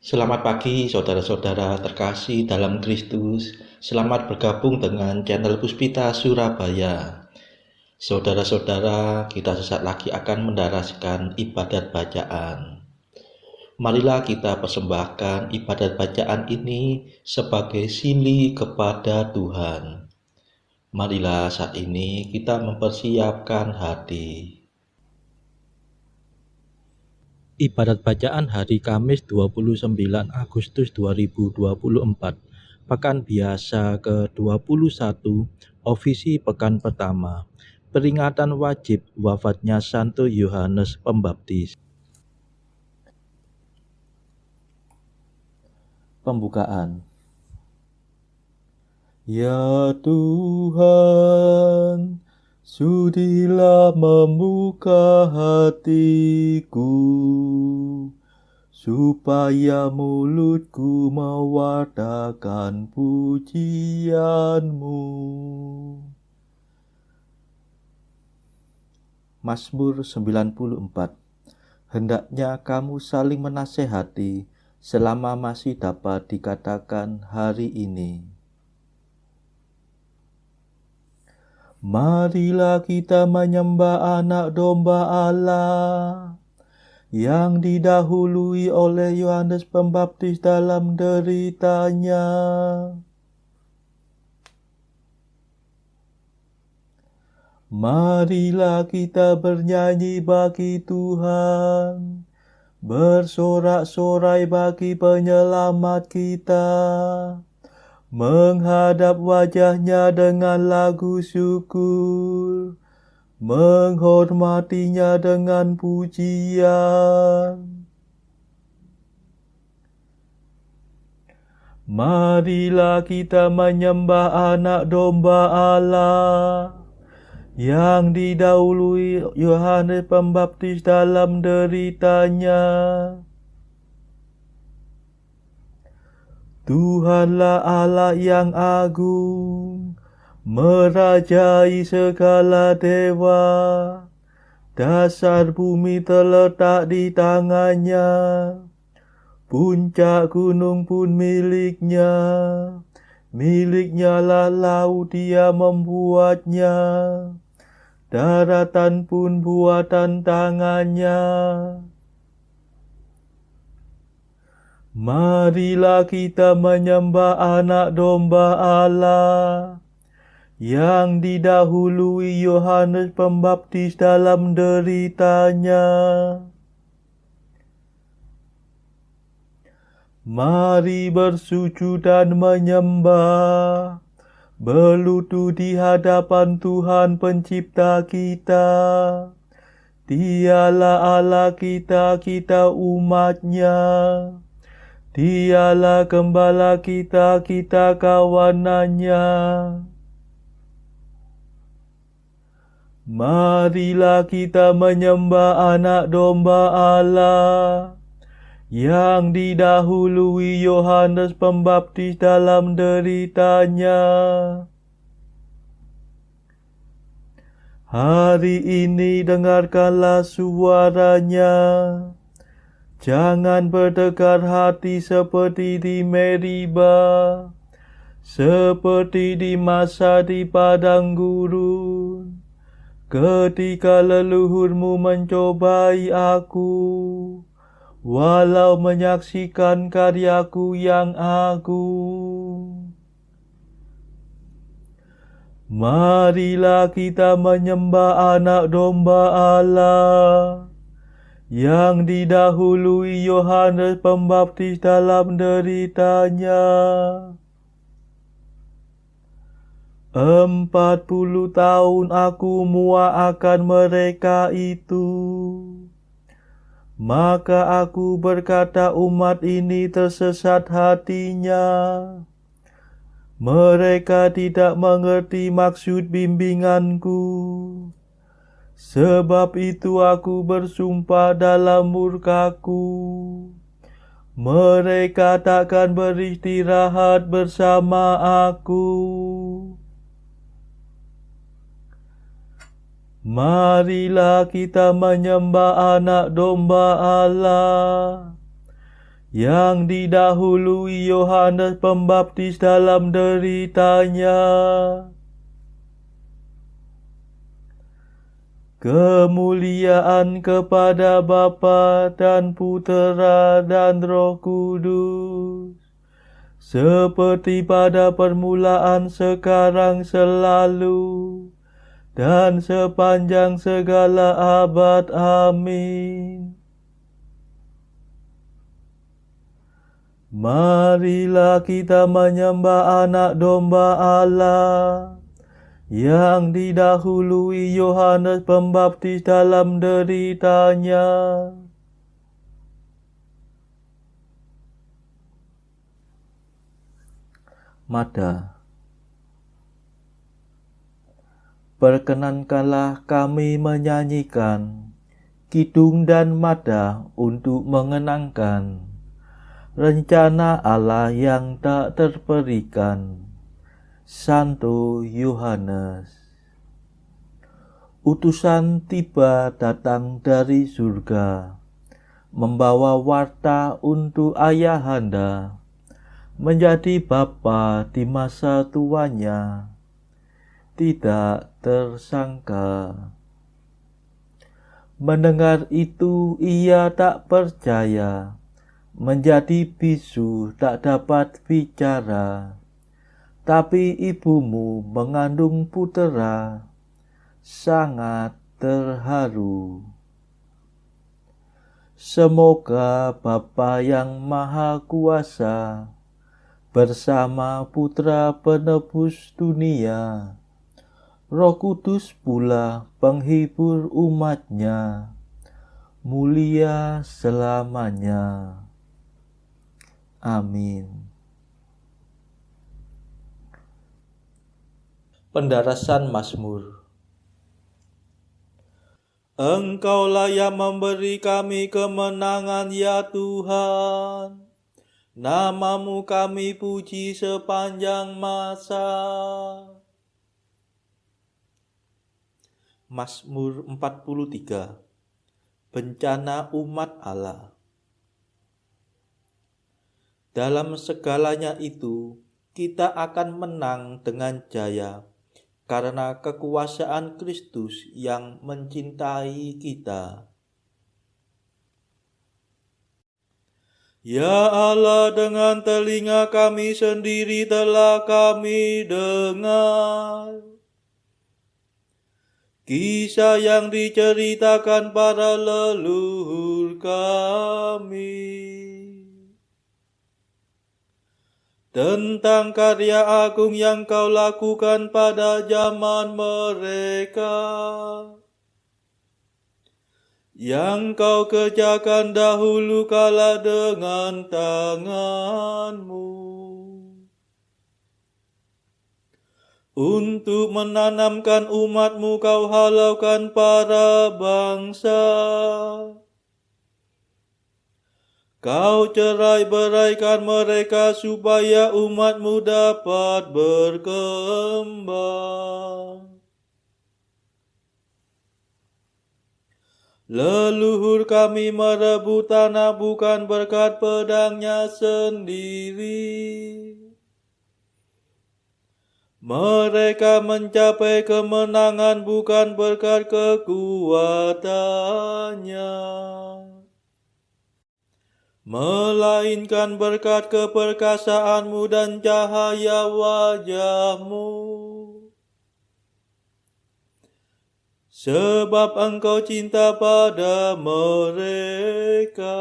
Selamat pagi saudara-saudara terkasih dalam Kristus. Selamat bergabung dengan channel Puspita Surabaya. Saudara-saudara, kita sesaat lagi akan mendaraskan ibadat bacaan. Marilah kita persembahkan ibadat bacaan ini sebagai sili kepada Tuhan. Marilah saat ini kita mempersiapkan hati. Ibadat bacaan hari Kamis 29 Agustus 2024, Pekan Biasa ke-21, Ofisi Pekan Pertama, Peringatan Wajib Wafatnya Santo Yohanes Pembaptis. Pembukaan. Ya Tuhan, sudilah membuka hatiku, supaya mulutku mewartakan pujian-Mu. Mazmur 94. Hendaknya kamu saling menasehati selama masih dapat dikatakan hari ini. Marilah kita menyembah anak domba Allah yang didahului oleh Yohanes Pembaptis dalam deritanya. Marilah kita bernyanyi bagi Tuhan, bersorak-sorai bagi penyelamat kita, menghadap wajahnya dengan lagu syukur, menghormatinya dengan pujian. Marilah kita menyembah anak domba Allah yang didahului Yohanes Pembaptis dalam deritanya. Tuhanlah Allah yang agung, merajai segala dewa. Dasar bumi terletak di tangannya, puncak gunung pun miliknya. Miliknya lah laut, dia membuatnya, daratan pun buatan tangannya. Marilah kita menyembah anak domba Allah yang didahului Yohanes Pembaptis dalam deritanya. Mari bersujud dan menyembah, berlutut di hadapan Tuhan Pencipta kita. Dialah Allah kita, kita umat-Nya. Dialah Gembala kita, kita kawanan-Nya. Marilah kita menyembah anak domba Allah yang didahului Yohanes Pembaptis dalam deritanya. Hari ini dengarkanlah suaranya. Jangan berdegar hati seperti di Meriba, seperti di masa di padang gurun, ketika leluhurmu mencobai aku, walau menyaksikan karyaku yang agung. Marilah kita menyembah anak domba Allah yang didahului Yohanes Pembaptis dalam deritanya. 40 tahun aku muak akan mereka itu. Maka aku berkata, umat ini tersesat hatinya. Mereka tidak mengerti maksud bimbinganku. Sebab itu aku bersumpah dalam murkaku, mereka takkan beristirahat bersama aku. Marilah kita menyembah anak domba Allah yang didahului Yohanes Pembaptis dalam deritanya. Kemuliaan kepada Bapa dan Putera dan Roh Kudus, seperti pada permulaan, sekarang, selalu, dan sepanjang segala abad. Amin. Marilah kita menyembah Anak Domba Allah yang didahului Yohanes Pembaptis dalam deritanya. Mada. Perkenankanlah kami menyanyikan kidung dan mada untuk mengenangkan rencana Allah yang tak terperikan. Santo Yohanes. Utusan tiba datang dari surga, membawa warta untuk ayahanda, menjadi bapa di masa tuanya, tidak tersangka. Mendengar itu ia tak percaya, menjadi bisu tak dapat bicara. Tapi ibumu mengandung putera, sangat terharu. Semoga Bapa yang Maha Kuasa bersama Putra Penebus dunia, Roh Kudus pula penghibur umatnya, mulia selamanya. Amin. Pendarasan Mazmur. Engkaulah yang memberi kami kemenangan, ya Tuhan. Namamu kami puji sepanjang masa. Mazmur 43. Bencana umat Allah. Dalam segalanya itu, kita akan menang dengan jaya, karena kekuasaan Kristus yang mencintai kita. Ya Allah, dengan telinga kami sendiri telah kami dengar kisah yang diceritakan para leluhur kami tentang karya agung yang kau lakukan pada zaman mereka, yang kau kerjakan dahulu kala dengan tanganmu, untuk menanamkan umatmu kau halaukan para bangsa. Kau cerai-beraikan mereka supaya umatmu dapat berkembang. Leluhur kami merebut tanah bukan berkat pedangnya sendiri. Mereka mencapai kemenangan bukan berkat kekuatannya, melainkan berkat keperkasaanmu dan cahaya wajahmu. Sebab engkau cinta pada mereka.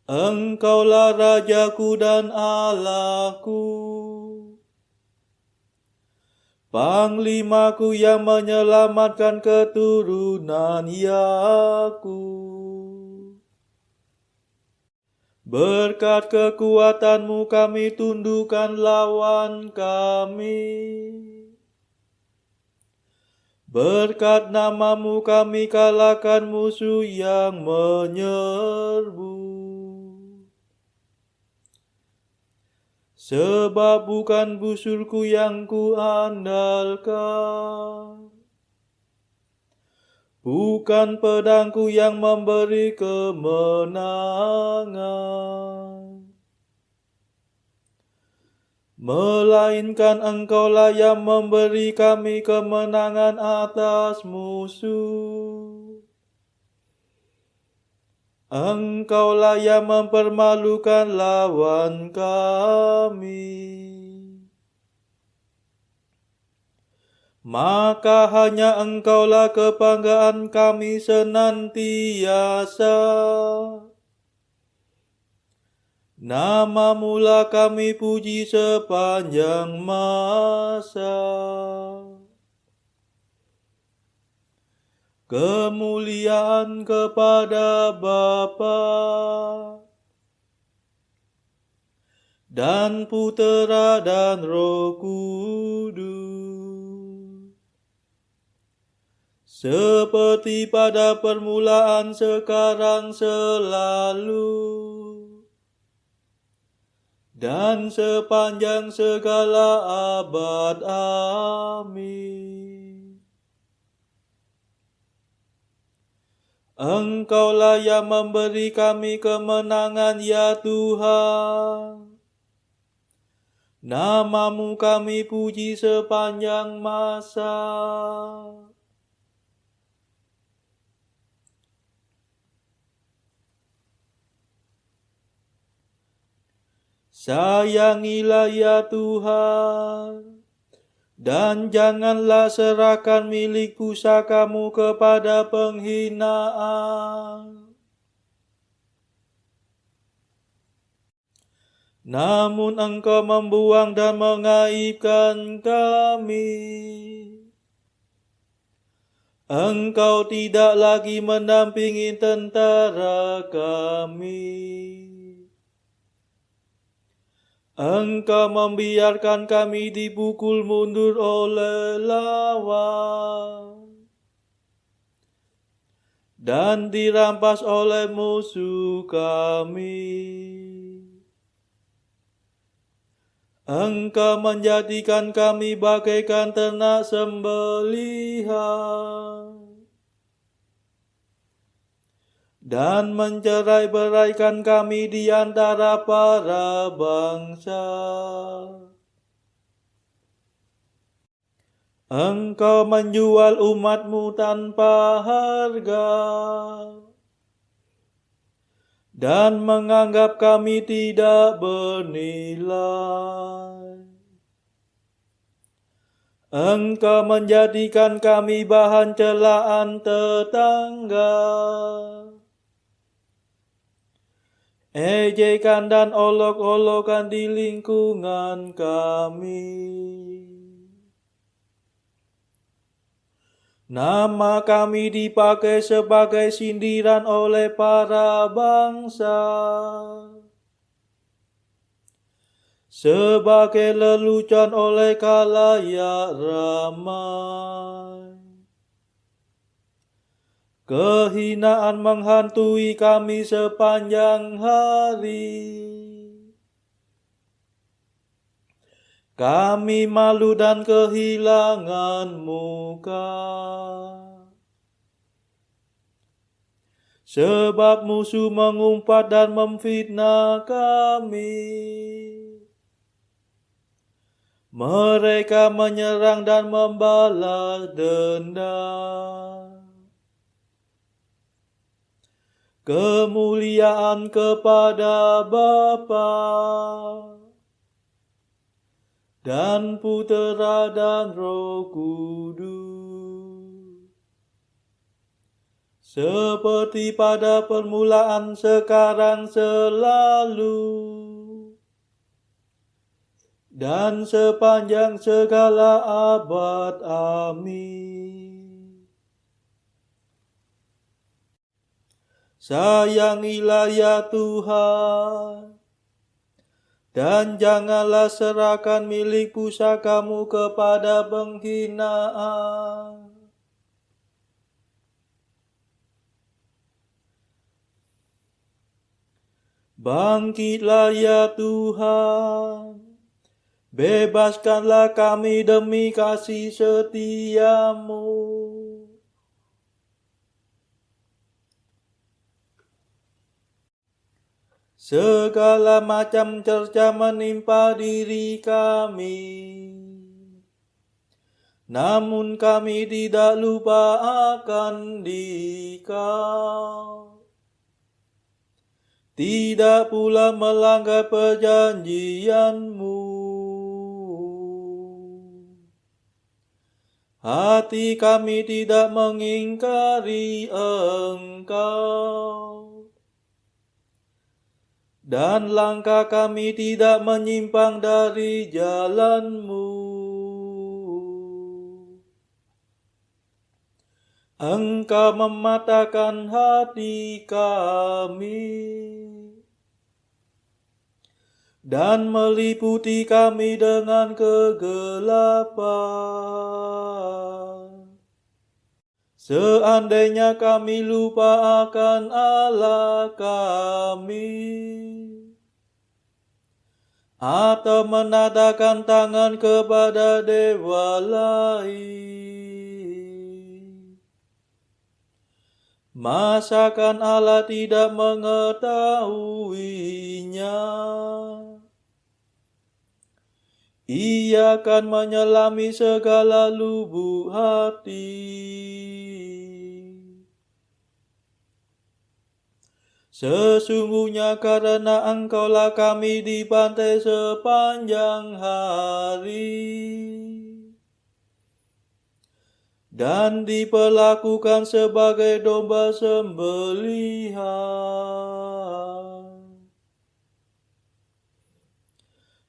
Engkaulah Rajaku dan Allahku, Panglimaku yang menyelamatkan keturunan Yakub. Berkat kekuatanmu kami tundukkan lawan kami. Berkat namamu kami kalahkan musuh yang menyerbu. Sebab bukan busurku yang kuandalkan, bukan pedangku yang memberi kemenangan, melainkan Engkaulah yang memberi kami kemenangan atas musuh. Engkaulah yang mempermalukan lawan kami. Maka hanya Engkaulah kebanggaan kami senantiasa. Nama-Mu-lah kami puji sepanjang masa. Kemuliaan kepada Bapa dan Putera dan Roh Kudus, seperti pada permulaan, sekarang, selalu, dan sepanjang segala abad. Amin. Engkaulah yang memberi kami kemenangan, ya Tuhan. Nama-Mu kami puji sepanjang masa. Sayangilah ya Tuhan, dan janganlah serahkan milik pusaka-Mu kepada penghinaan. Namun Engkau membuang dan mengaibkan kami. Engkau tidak lagi mendampingi tentara kami. Engkau membiarkan kami dipukul mundur oleh lawan dan dirampas oleh musuh kami. Engkau menjadikan kami bagaikan ternak sembelihan dan mencerai-beraikan kami di antara para bangsa. Engkau menjual umat-Mu tanpa harga dan menganggap kami tidak bernilai. Engkau menjadikan kami bahan celaan tetangga, ejekan dan olok-olokan di lingkungan kami. Nama kami dipakai sebagai sindiran oleh para bangsa, sebagai lelucon oleh khalayak ramai. Kehinaan menghantui kami sepanjang hari. Kami malu dan kehilangan muka, sebab musuh mengumpat dan memfitnah kami. Mereka menyerang dan membalas dendam. Kemuliaan kepada Bapa dan Putera dan Roh Kudus, seperti pada permulaan, sekarang, selalu, dan sepanjang segala abad. Amin. Sayangilah ya Tuhan, dan janganlah serahkan milik pusaka-Mu kepada penghinaan. Bangkitlah ya Tuhan, bebaskanlah kami demi kasih setia-Mu. segala macam cerca menimpa diri kami. Namun kami tidak lupa akan Dikau, tidak pula melanggar perjanjian-Mu. Hati kami tidak mengingkari Engkau, dan langkah kami tidak menyimpang dari jalan-Mu. Engkau mematahkan hati kami dan meliputi kami dengan kegelapan. Seandainya kami lupa akan Allah kami, atau menadahkan tangan kepada dewa lain, masakan Allah tidak mengetahuinya? Ia akan menyelami segala lubuk hati. Sesungguhnya karena Engkaulah kami dibantai sepanjang hari dan diperlakukan sebagai domba sembelihan.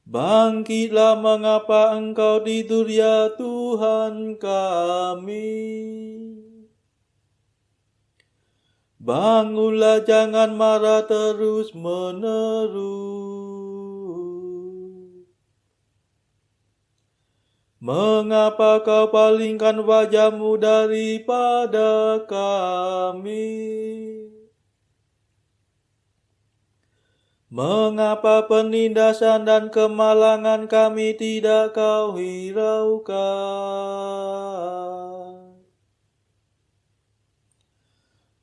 Bangkitlah, mengapa Engkau tidur ya Tuhan kami? Bangunlah, jangan marah terus-menerus. Mengapa Kau palingkan wajah-Mu daripada kami? Mengapa penindasan dan kemalangan kami tidak Kau hiraukan?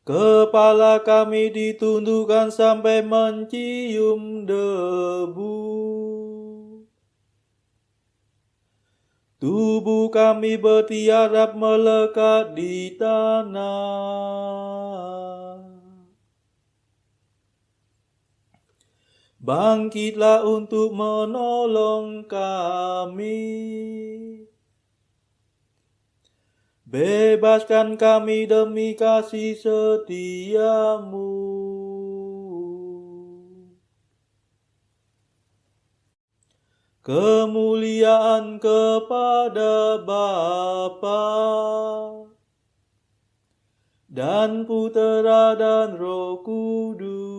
Kepala kami ditundukkan sampai mencium debu. Tubuh kami bertiarap melekat di tanah. Bangkitlah untuk menolong kami. Bebaskan kami demi kasih setia-Mu. Kemuliaan kepada Bapa dan Putera dan Roh Kudus,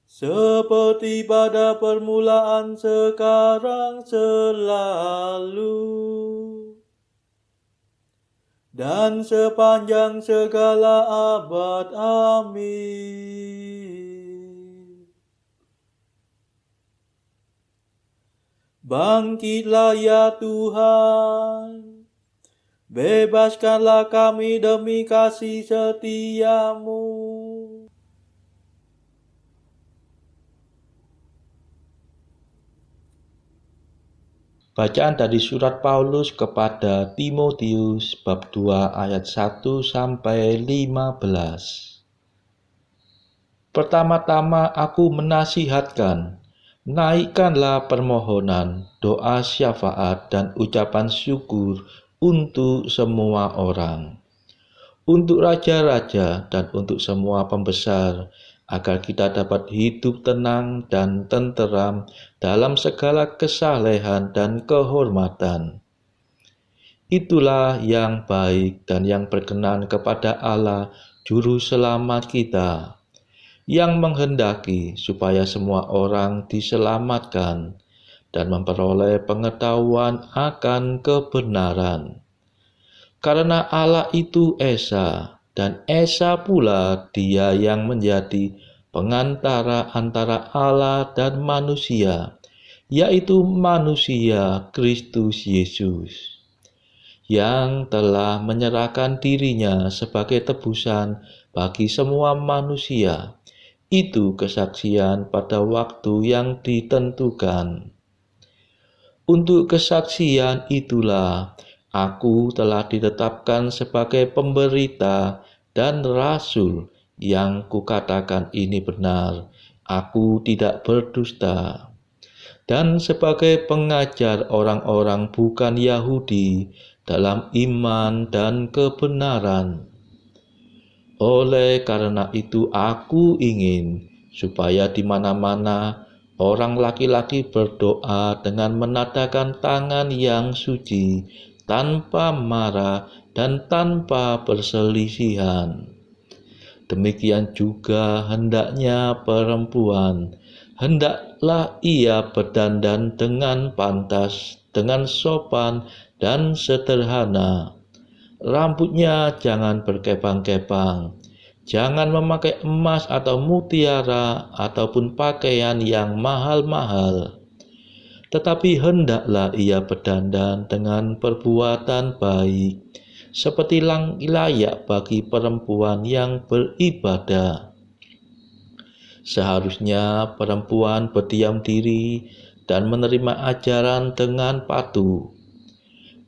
seperti pada permulaan, sekarang, selalu, dan sepanjang segala abad. Amin. Bangkitlah ya Tuhan, bebaskanlah kami demi kasih setia-Mu. Bacaan dari surat Paulus kepada Timotius bab 2 ayat 1 sampai 15. Pertama-tama aku menasihatkan, naikkanlah permohonan, doa syafaat dan ucapan syukur untuk semua orang, untuk raja-raja dan untuk semua pembesar, agar kita dapat hidup tenang dan tenteram dalam segala kesalehan dan kehormatan. Itulah yang baik dan yang berkenan kepada Allah Juru Selamat kita, yang menghendaki supaya semua orang diselamatkan dan memperoleh pengetahuan akan kebenaran. Karena Allah itu Esa, dan Esa pula Dia yang menjadi pengantara antara Allah dan manusia, yaitu manusia Kristus Yesus, yang telah menyerahkan dirinya sebagai tebusan bagi semua manusia. Itu kesaksian pada waktu yang ditentukan. Untuk kesaksian itulah aku telah ditetapkan sebagai pemberita dan rasul yang kukatakan ini benar. Aku tidak berdusta. Dan sebagai pengajar orang-orang bukan Yahudi dalam iman dan kebenaran. Oleh karena itu aku ingin supaya di mana-mana orang laki-laki berdoa dengan menadahkan tangan yang suci, tanpa marah dan tanpa perselisihan. Demikian juga hendaknya perempuan, hendaklah ia berdandan dengan pantas, dengan sopan dan sederhana. Rambutnya jangan berkepang-kepang, jangan memakai emas atau mutiara ataupun pakaian yang mahal-mahal. Tetapi hendaklah ia berdandan dengan perbuatan baik, seperti layak bagi perempuan yang beribadah. Seharusnya perempuan berdiam diri dan menerima ajaran dengan patuh.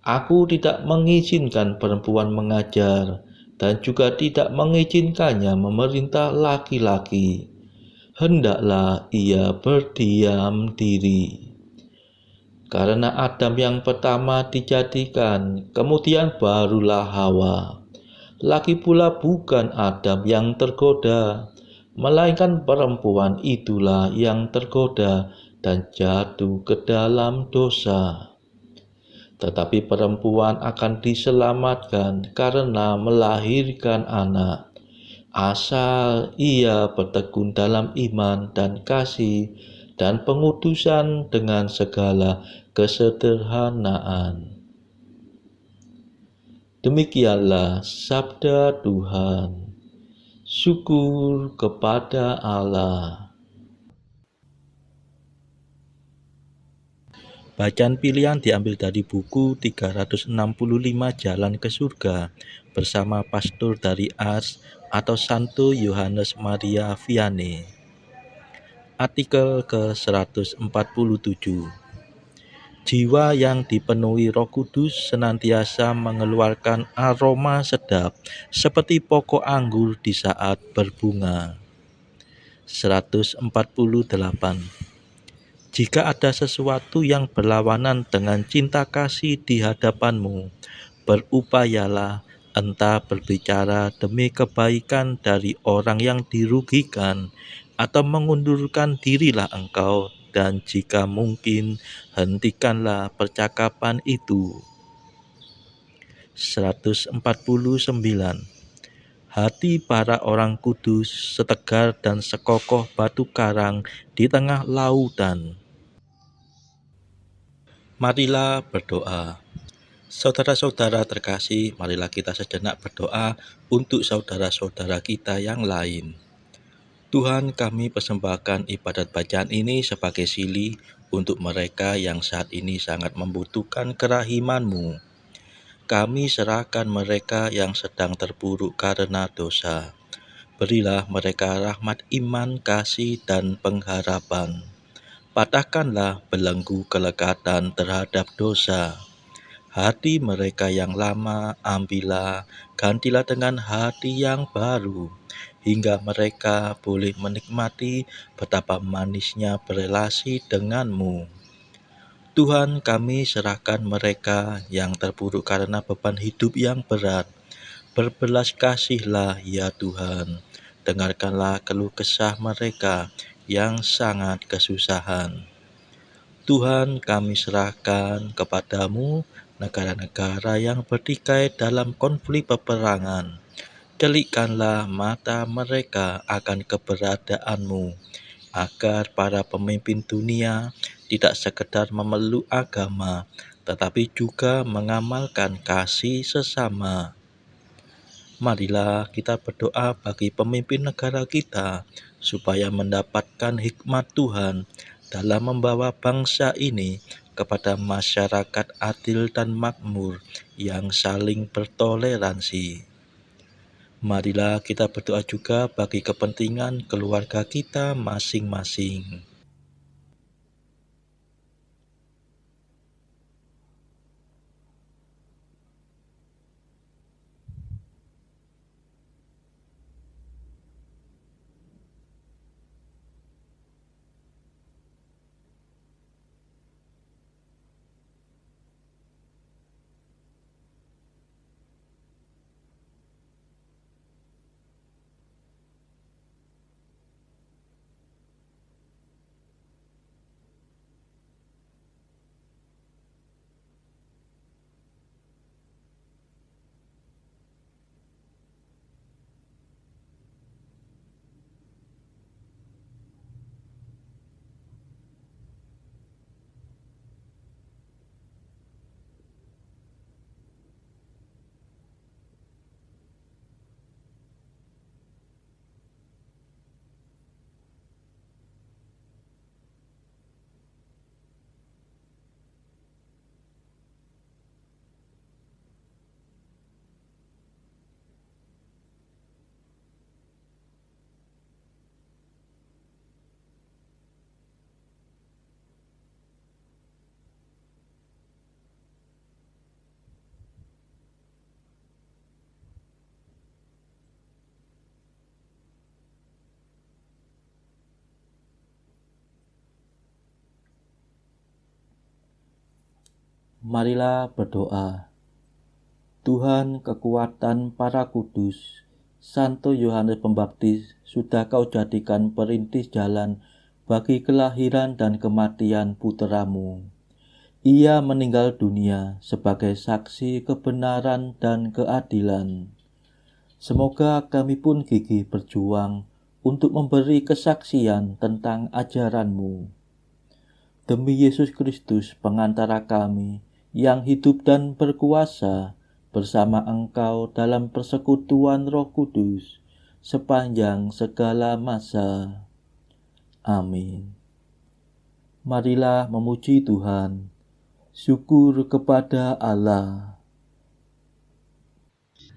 Aku tidak mengizinkan perempuan mengajar dan juga tidak mengizinkannya memerintah laki-laki. Hendaklah ia berdiam diri. Karena Adam yang pertama dijadikan, kemudian barulah Hawa. Laki pula bukan Adam yang tergoda, melainkan perempuan itulah yang tergoda dan jatuh ke dalam dosa. Tetapi perempuan akan diselamatkan karena melahirkan anak, asal ia bertekun dalam iman dan kasih dan pengudusan dengan segala kesederhanaan. Demikianlah sabda Tuhan. Syukur kepada Allah. Bacaan pilihan diambil dari buku 365 Jalan ke Surga bersama pastor dari Ars atau Santo Yohanes Maria Vianney. Artikel ke-147. Jiwa yang dipenuhi Roh Kudus senantiasa mengeluarkan aroma sedap seperti pokok anggur di saat berbunga. 148. Jika ada sesuatu yang berlawanan dengan cinta kasih di hadapanmu, berupayalah entah berbicara demi kebaikan dari orang yang dirugikan, atau mengundurkan dirilah engkau, dan jika mungkin, hentikanlah percakapan itu. 149. Hati para orang kudus setegar dan sekokoh batu karang di tengah lautan. Marilah berdoa. Saudara-saudara terkasih, marilah kita sejenak berdoa untuk saudara-saudara kita yang lain. Tuhan, kami persembahkan ibadat bacaan ini sebagai sili untuk mereka yang saat ini sangat membutuhkan kerahiman-Mu. Kami serahkan mereka yang sedang terpuruk karena dosa. Berilah mereka rahmat iman, kasih, dan pengharapan. Patahkanlah belenggu kelekatan terhadap dosa. Hati mereka yang lama ambillah, gantilah dengan hati yang baru, hingga mereka boleh menikmati betapa manisnya berelasi denganmu. Tuhan, kami serahkan mereka yang terpuruk karena beban hidup yang berat. Berbelas kasihlah ya Tuhan, dengarkanlah keluh kesah mereka yang sangat kesusahan. Tuhan, kami serahkan kepadamu negara-negara yang bertikai dalam konflik peperangan. Kelikkanlah mata mereka akan keberadaanmu, agar para pemimpin dunia tidak sekedar memeluk agama, tetapi juga mengamalkan kasih sesama. Marilah kita berdoa bagi pemimpin negara kita, supaya mendapatkan hikmat Tuhan dalam membawa bangsa ini kepada masyarakat adil dan makmur yang saling bertoleransi. Marilah kita berdoa juga bagi kepentingan keluarga kita masing-masing. Marilah berdoa. Tuhan, kekuatan para kudus, Santo Yohanes Pembaptis sudah Kau jadikan perintis jalan bagi kelahiran dan kematian puteramu. Ia meninggal dunia sebagai saksi kebenaran dan keadilan. Semoga kami pun gigih berjuang untuk memberi kesaksian tentang ajaran-Mu. Demi Yesus Kristus, pengantara kami, yang hidup dan berkuasa bersama Engkau dalam persekutuan Roh Kudus sepanjang segala masa. Amin. Marilah memuji Tuhan. Syukur kepada Allah.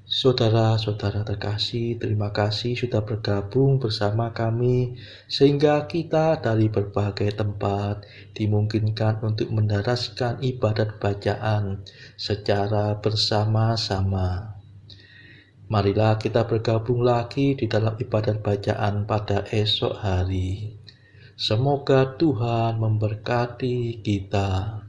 Saudara-saudara terkasih, terima kasih sudah bergabung bersama kami sehingga kita dari berbagai tempat dimungkinkan untuk mendaraskan ibadat bacaan secara bersama-sama. Marilah kita bergabung lagi di dalam ibadat bacaan pada esok hari. Semoga Tuhan memberkati kita.